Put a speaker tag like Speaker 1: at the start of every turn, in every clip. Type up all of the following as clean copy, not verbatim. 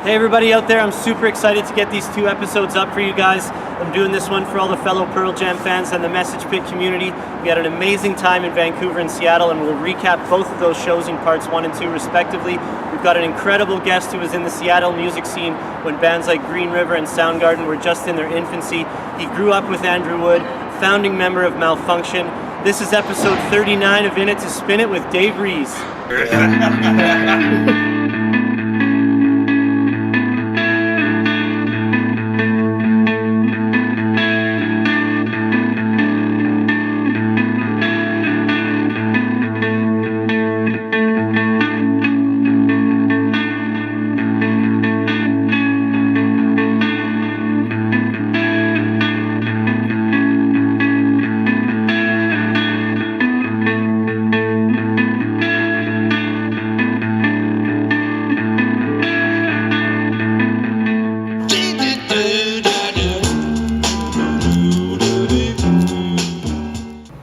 Speaker 1: Hey everybody out there, I'm super excited to get these 2 episodes up for you guys. I'm doing this one for all the fellow Pearl Jam fans and the Message Pit community. We had an amazing time in Vancouver and Seattle, and we'll recap both of those shows in parts 1 and 2 respectively. We've got an incredible guest who was in the Seattle music scene when bands like Green River and Soundgarden were just in their infancy. He grew up with Andrew Wood, founding member of Malfunkshun. This is episode 39 of In It to Spin It with Dave Reese.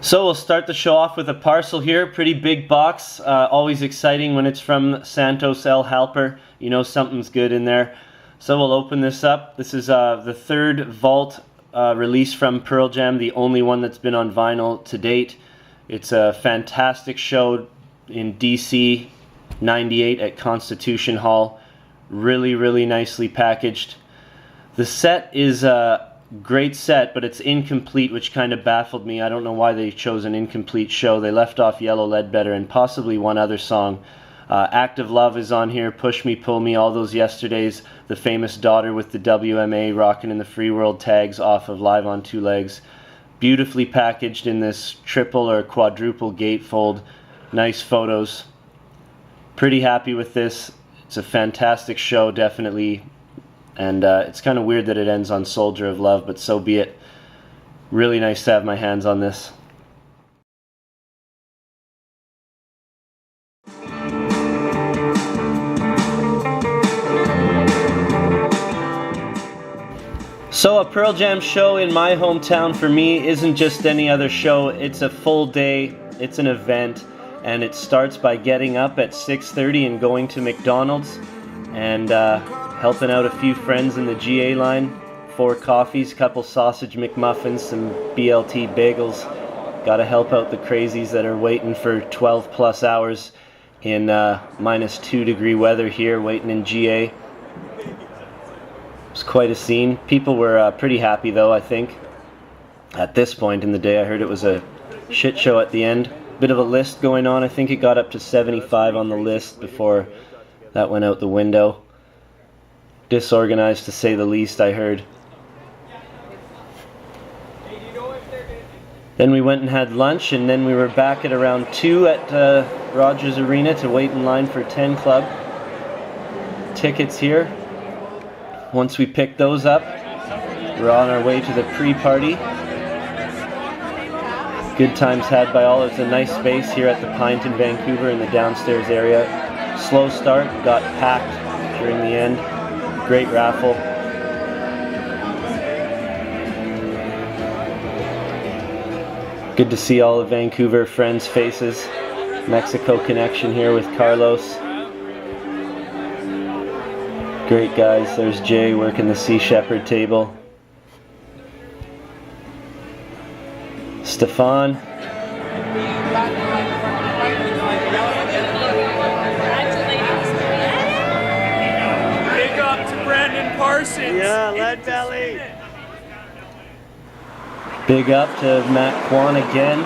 Speaker 1: So we'll start the show off with a parcel here, pretty big box, always exciting when it's from Santos El Halper, you know something's good in there. So we'll open this up. This is the 3rd Vault release from Pearl Jam, the only one that's been on vinyl to date. It's a fantastic show in DC, 98 at Constitution Hall, really nicely packaged. The set is great set, but it's incomplete, which kind of baffled me. I don't know why they chose an incomplete show. They left off Yellow Ledbetter and possibly one other song. Act of Love is on here, Push Me, Pull Me, All Those Yesterdays, the famous Daughter with the WMA, Rockin' in the Free World tags off of Live on Two Legs. Beautifully packaged in this triple or quadruple gatefold. Nice photos. Pretty happy with this. It's a fantastic show, definitely. And it's kind of weird that it ends on Soldier of Love, but so be it. Really nice to have my hands on this. So a Pearl Jam show in my hometown for me isn't just any other show. It's a full day, it's an event, and it starts by getting up at 6:30 and going to McDonald's and helping out a few friends in the GA line. 4 coffees, couple sausage McMuffins, some BLT bagels. Gotta help out the crazies that are waiting for 12 plus hours in -2 degree weather here, waiting in GA. It's quite a scene. People were pretty happy though, I think. At this point in the day, I heard it was a shit show at the end. Bit of a list going on. I think it got up to 75 on the list before that went out the window. Disorganized to say the least, I heard. Then we went and had lunch, and then we were back at around 2 at Rogers Arena to wait in line for 10 Club. Tickets here. Once we picked those up, we're on our way to the pre-party. Good times had by all. It's a nice space here at the Pint in Vancouver in the downstairs area. Slow start, got packed during the end. Great raffle. Good to see all of Vancouver friends' faces. Mexico connection here with Carlos. Great guys. There's Jay working the Sea Shepherd table. Stefan. Yeah, Lead Belly. Big up to Matt Kwan again,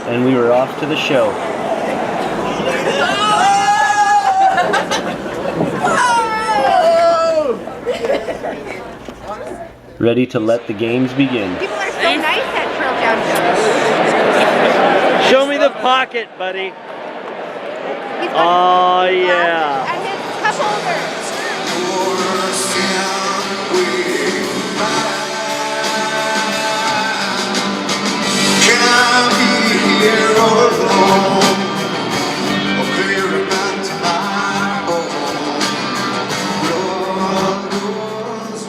Speaker 1: and we were off to the show. Ready to let the games begin.
Speaker 2: People are so nice at Pearl Jam shows.
Speaker 1: Show me the pocket, buddy. Oh yeah.
Speaker 2: And his cup holder.
Speaker 3: Can I be here all alone? Or clear a man to my home? Lord knows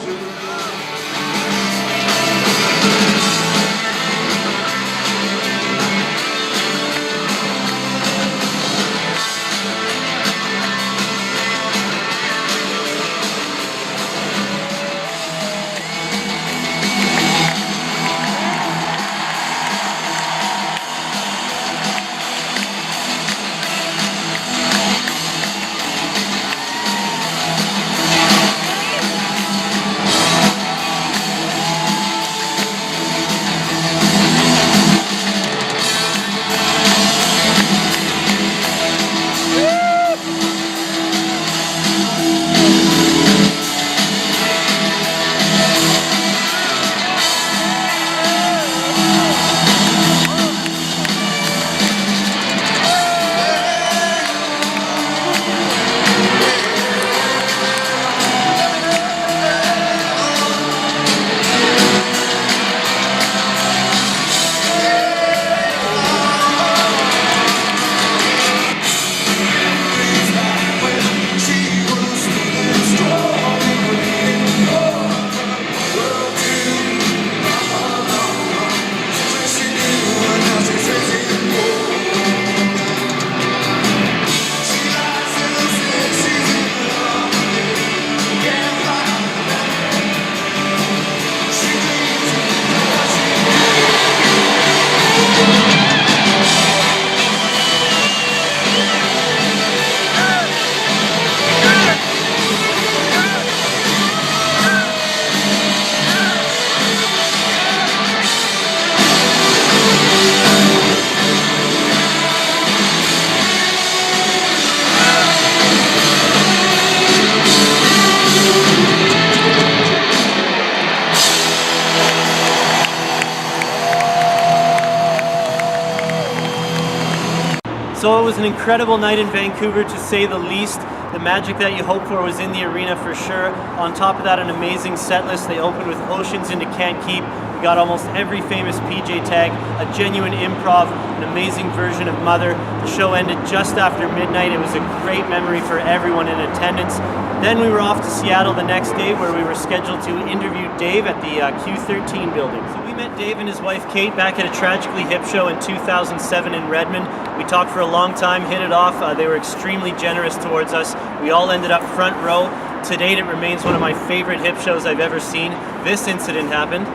Speaker 1: was an incredible night in Vancouver, to say the least. The magic that you hope for was in the arena for sure. On top of that, an amazing set list. They opened with Oceans into Can't Keep. We got almost every famous PJ tag, a genuine improv, an amazing version of Mother. The show ended just after midnight. It was a great memory for everyone in attendance. Then we were off to Seattle the next day, where we were scheduled to interview Dave at the Q13 building. So we met Dave and his wife Kate back at a Tragically Hip show in 2007 in Redmond. We talked for a long time, hit it off. They were extremely generous towards us. We all ended up front row. To date, it remains one of my favorite hip shows I've ever seen. This incident happened.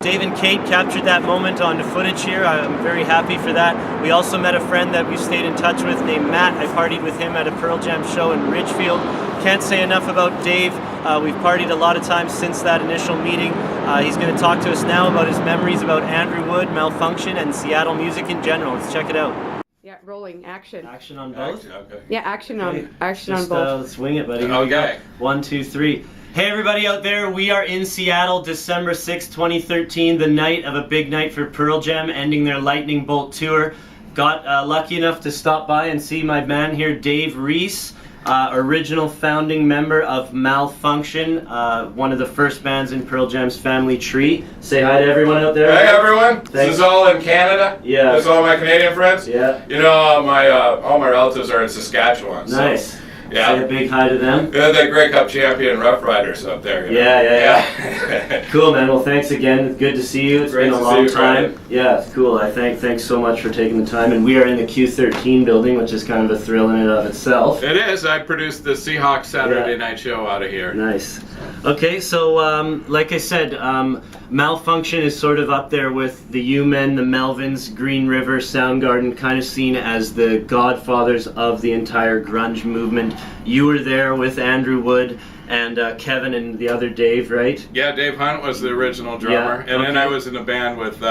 Speaker 1: Dave and Kate captured that moment onto footage here. I'm very happy for that. We also met a friend that we've stayed in touch with named Matt. I partied with him at a Pearl Jam show in Ridgefield. Can't say enough about Dave. We've partied a lot of times since that initial meeting. He's going to talk to us now about his memories about Andrew Wood, Malfunkshun, and Seattle music in general. Let's check it out.
Speaker 2: Yeah, rolling action.
Speaker 1: Action on both?
Speaker 4: Okay.
Speaker 2: Yeah, action on
Speaker 1: Just,
Speaker 2: both.
Speaker 1: let's wing it, buddy.
Speaker 4: Okay.
Speaker 1: 1, 2, 3. Hey everybody out there, we are in Seattle, December 6, 2013, the night of a big night for Pearl Jam, ending their Lightning Bolt tour. Got lucky enough to stop by and see my man here, Dave Reese, original founding member of Malfunkshun, one of the first bands in Pearl Jam's family tree. Say hi to everyone out there.
Speaker 4: Hey everyone,
Speaker 1: Thanks.
Speaker 4: This is all in Canada.
Speaker 1: Yeah.
Speaker 4: This is all my Canadian friends.
Speaker 1: Yeah.
Speaker 4: You know, all my relatives are in Saskatchewan.
Speaker 1: Nice.
Speaker 4: So, yeah.
Speaker 1: Say a big hi to them.
Speaker 4: Yeah, the Grey Cup champion Rough Riders up there. You know?
Speaker 1: Yeah. Cool, man. Well, thanks again. Good to see you. It's
Speaker 4: Great
Speaker 1: been a
Speaker 4: to
Speaker 1: long
Speaker 4: see you,
Speaker 1: time.
Speaker 4: Brandon.
Speaker 1: Yeah, it's cool. Thanks so much for taking the time. And we are in the Q13 building, which is kind of a thrill in and of itself.
Speaker 4: It is. I produced the Seahawks Saturday
Speaker 1: Yeah.
Speaker 4: night show out of here.
Speaker 1: Nice. Okay, so like I said, Malfunkshun is sort of up there with the U-Men, the Melvins, Green River, Soundgarden, kind of seen as the godfathers of the entire grunge movement. You were there with Andrew Wood and Kevin and the other Dave, right?
Speaker 4: Yeah, Dave Hunt was the original drummer,
Speaker 1: Yeah,
Speaker 4: and then
Speaker 1: okay.
Speaker 4: I was in a band with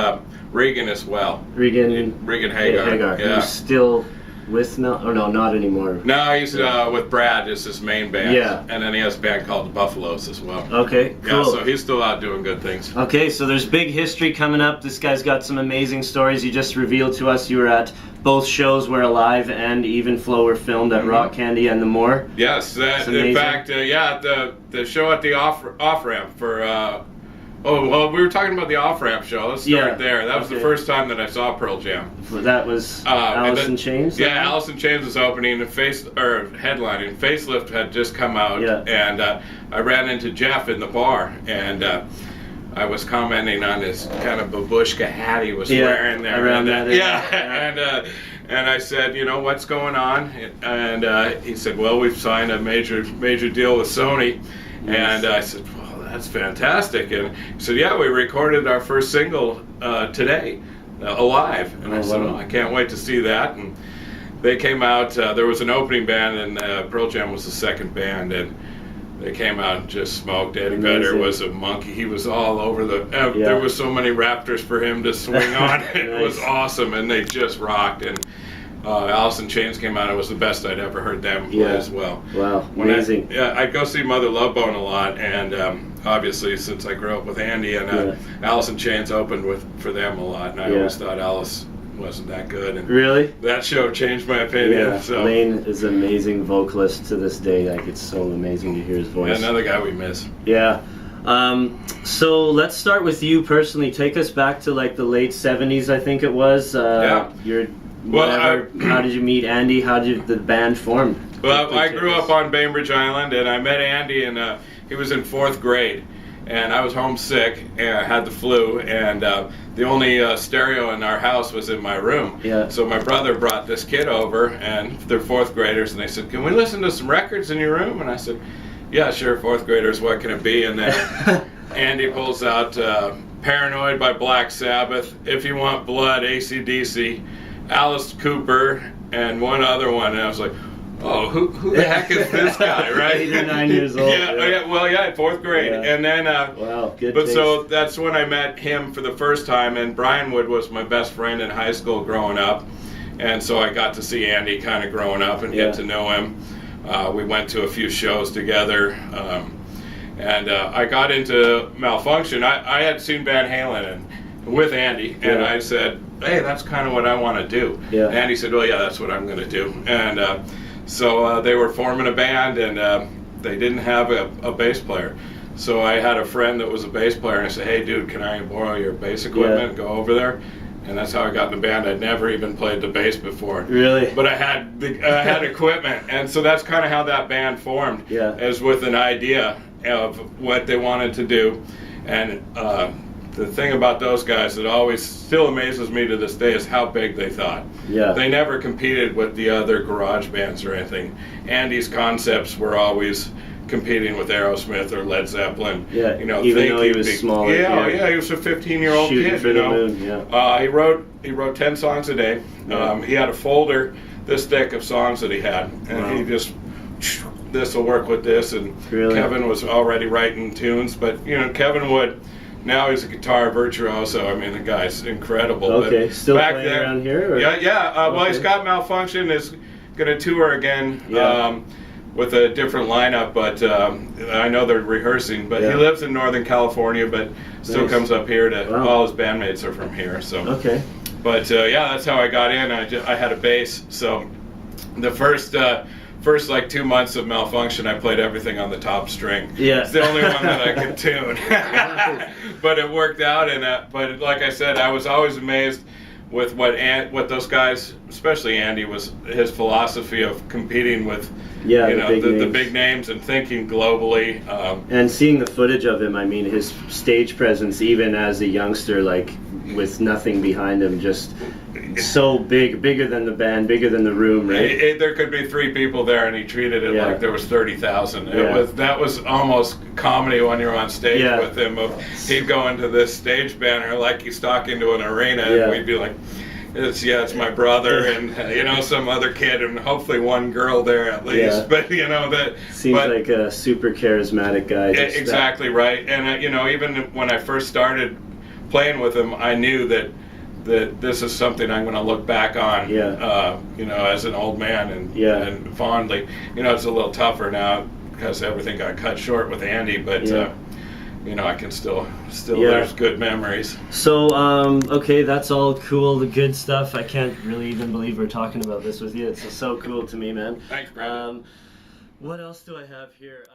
Speaker 4: Regan as well.
Speaker 1: Regan
Speaker 4: Hagar. Yeah.
Speaker 1: Who's still with Mel? Oh no, not anymore.
Speaker 4: No, he's with Brad, is his main band.
Speaker 1: Yeah.
Speaker 4: And then he has a band called the Buffaloes as well.
Speaker 1: Okay, cool.
Speaker 4: Yeah, so he's still out doing good things.
Speaker 1: Okay, so there's big history coming up. This guy's got some amazing stories. You just revealed to us you were at both shows where Alive and Even Flow were filmed at Rock Candy and the More.
Speaker 4: Yes,
Speaker 1: That's
Speaker 4: in
Speaker 1: amazing.
Speaker 4: fact, the show at the off ramp for. We were talking about the off ramp show. Let's start
Speaker 1: Yeah,
Speaker 4: there. That was the
Speaker 1: okay.
Speaker 4: first time that I saw Pearl Jam.
Speaker 1: That was
Speaker 4: And
Speaker 1: Alice
Speaker 4: then-
Speaker 1: in Chains?
Speaker 4: Yeah, Alice in Chains was opening and headlining. Facelift had just come out,
Speaker 1: Yeah.
Speaker 4: and I ran into Jeff in the bar, and I was commenting on this kind of babushka hat he was
Speaker 1: Yeah,
Speaker 4: wearing there.
Speaker 1: around
Speaker 4: and,
Speaker 1: that
Speaker 4: yeah, and I said, you know, what's going on? And he said, well, we've signed a major deal with Sony, and I said, well, that's fantastic. And he said, yeah, we recorded our first single today, Alive. And I said,
Speaker 1: wow.
Speaker 4: oh, I can't wait to see that. And they came out, there was an opening band, and Pearl Jam was the second band, and they came out and just smoked. Eddie Vedder was a monkey. He was all over the...
Speaker 1: Yeah.
Speaker 4: There was so many Raptors for him to swing on. It was
Speaker 1: Nice.
Speaker 4: awesome, and they just rocked. And Alice in Chains came out. It was the best I'd ever heard them play as well.
Speaker 1: Wow,
Speaker 4: When
Speaker 1: amazing.
Speaker 4: I'd go see Mother Love Bone a lot, and obviously since I grew up with Andy, and Alice in Chains opened for them a lot, and I always thought Alice wasn't that good. And
Speaker 1: Really?
Speaker 4: that show changed my opinion.
Speaker 1: Yeah,
Speaker 4: So.
Speaker 1: Lane is an amazing vocalist to this day. Like, it's so amazing to hear his voice.
Speaker 4: Another guy we miss.
Speaker 1: Yeah. So let's start with you personally. Take us back to like the late 70s, I think it was. Your how did you meet Andy? How did the band form?
Speaker 4: Well, I grew up on Bainbridge Island, and I met Andy, and he was in 4th grade. And I was homesick, and I had the flu, and the only stereo in our house was in my room.
Speaker 1: Yeah.
Speaker 4: So my brother brought this kid over, and they're 4th graders, and they said, can we listen to some records in your room? And I said, yeah, sure, 4th graders, what can it be? And then Andy pulls out Paranoid by Black Sabbath, If You Want Blood, AC/DC, Alice Cooper, and one other one. And I was like, oh, who the heck is this guy, right?
Speaker 1: 8 or 9 years old.
Speaker 4: Yeah, in 4th grade.
Speaker 1: Yeah.
Speaker 4: And then,
Speaker 1: Wow, good
Speaker 4: but
Speaker 1: taste.
Speaker 4: so that's when I met him for the first time, and Brian Wood was my best friend in high school growing up. And so I got to see Andy kind of growing up and get to know him. We went to a few shows together. And I got into Malfunkshun. I had seen Van Halen with Andy, and I said, hey, that's kind of what I want to do.
Speaker 1: Yeah.
Speaker 4: And Andy said, well, yeah, that's what I'm going to do. And so they were forming a band, and they didn't have a bass player. So I had a friend that was a bass player, and I said, hey, dude, can I borrow your bass equipment and go over there? And that's how I got in the band. I'd never even played the bass before.
Speaker 1: Really?
Speaker 4: But I had equipment, and so that's kind of how that band formed.
Speaker 1: Yeah.
Speaker 4: Is with an idea of what they wanted to do, and the thing about those guys that always still amazes me to this day is how big they thought.
Speaker 1: Yeah.
Speaker 4: They never competed with the other garage bands or anything. Andy's concepts were always competing with Aerosmith or Led Zeppelin.
Speaker 1: Yeah,
Speaker 4: you know,
Speaker 1: even though he was smaller.
Speaker 4: Yeah, he was a 15-year-old
Speaker 1: Shooting
Speaker 4: kid.
Speaker 1: for
Speaker 4: You
Speaker 1: the
Speaker 4: know,
Speaker 1: moon, yeah.
Speaker 4: He wrote 10 songs a day. He had a folder this thick of songs that he had, and he just, this will work with this. And
Speaker 1: Really?
Speaker 4: Kevin was already writing tunes, but you know, Kevin Wood. Now he's a guitar virtuoso. I mean, the guy's incredible.
Speaker 1: Okay,
Speaker 4: But
Speaker 1: still
Speaker 4: back
Speaker 1: playing
Speaker 4: then,
Speaker 1: around here? Or?
Speaker 4: Yeah. Well, he's
Speaker 1: Okay.
Speaker 4: got Malfunkshun. Is going to tour again.
Speaker 1: Yeah.
Speaker 4: With a different lineup, but I know they're rehearsing. But he
Speaker 1: Yeah.
Speaker 4: lives in Northern California, but still
Speaker 1: Nice.
Speaker 4: comes up here to.
Speaker 1: Wow.
Speaker 4: All his bandmates are from here, so.
Speaker 1: Okay.
Speaker 4: But yeah, that's how I got in. I had a bass, so the first like 2 months of Malfunkshun, I played everything on the top string.
Speaker 1: Yeah.
Speaker 4: It's the only one that I could tune. But it worked out, and but like I said, I was always amazed with what those guys, especially Andy, was his philosophy of competing with the big names and thinking globally.
Speaker 1: And seeing the footage of him, I mean, his stage presence, even as a youngster, like with nothing behind him, just so bigger than the band, bigger than the room, right?
Speaker 4: There could be 3 people there, and he treated it like there was 30,000. That was almost comedy when you're on stage with him. He'd go into this stage banner like he's talking to an arena, and we'd be like, it's my brother and some other kid and hopefully one girl there at least. But that
Speaker 1: seems like a super charismatic guy.
Speaker 4: Exactly right. And even when I first started playing with him, I knew that this is something I'm going to look back on, as an old man and fondly. It's a little tougher now because everything got cut short with Andy, but I can still there's good memories.
Speaker 1: So, okay, that's all cool, the good stuff. I can't really even believe we're talking about this with you. It's so cool to me, man.
Speaker 4: Thanks, Brandon.
Speaker 1: What else do I have here?